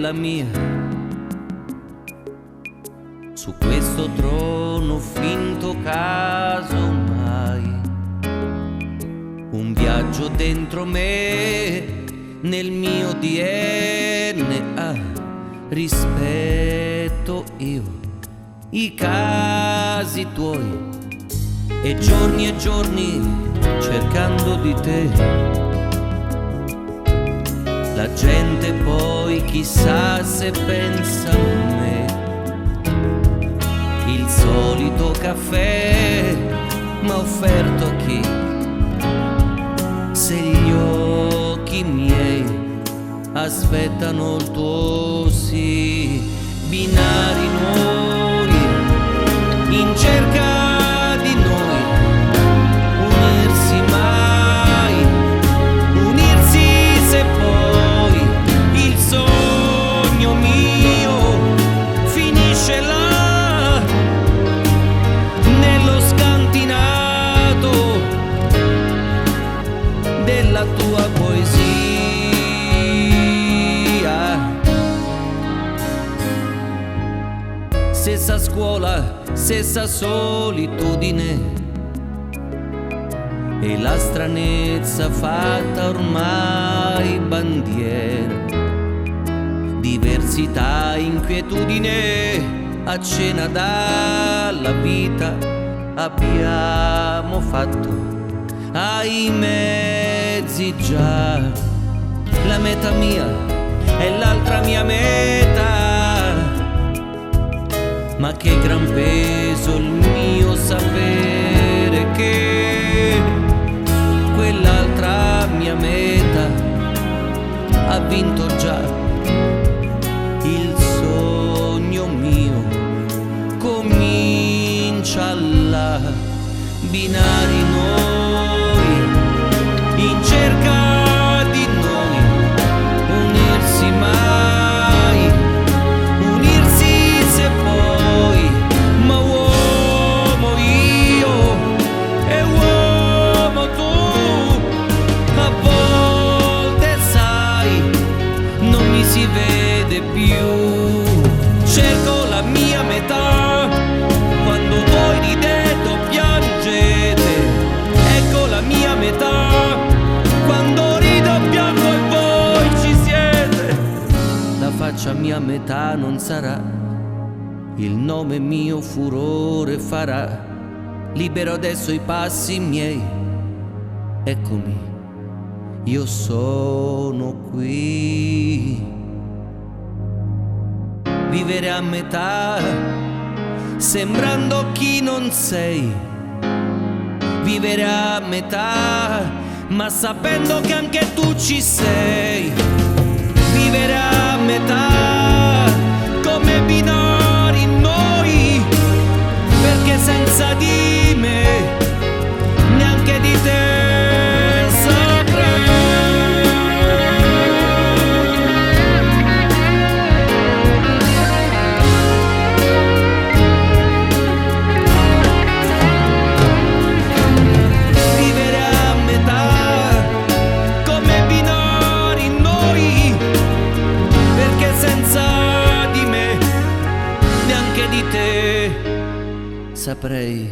della mia, su questo trono finto caso mai. Un viaggio dentro me, nel mio DNA, rispetto io i casi tuoi e giorni cercando di te. La gente poi chissà se pensa a me. Il solito caffè m'ha offerto a chi, se gli occhi miei aspettano il tuo sì. Binari nuovi in cerca di noi, unirsi mai, unirsi se poi il sogno mio finisce là, nello scantinato della tua poesia. Stessa scuola, stessa solitudine, e la stranezza fatta ormai bandiera. Diversità, inquietudine, a cena dalla vita abbiamo fatto ai mezzi già. La meta mia è l'altra mia meta, ma che gran peso il mio sapere che quell'altra mia meta ha vinto già. Il sogno mio comincia là. Binari noi in cerca di noi, unirsi mai, unirsi se poi, ma uomo io e uomo tu, a volte sai non mi si vede più. Cerco la mia metà quando voi ridete o piangete, ecco la mia metà quando rido o piango e voi ci siete. La faccia mia metà non sarà, il nome mio furore farà. Libero adesso i passi miei, eccomi, io sono qui. Vivere a metà, sembrando chi non sei. Vivere a metà, ma sapendo che anche tu ci sei. Vivere a metà, come binari noi, perché senza di me, neanche di te saprei. Saprei.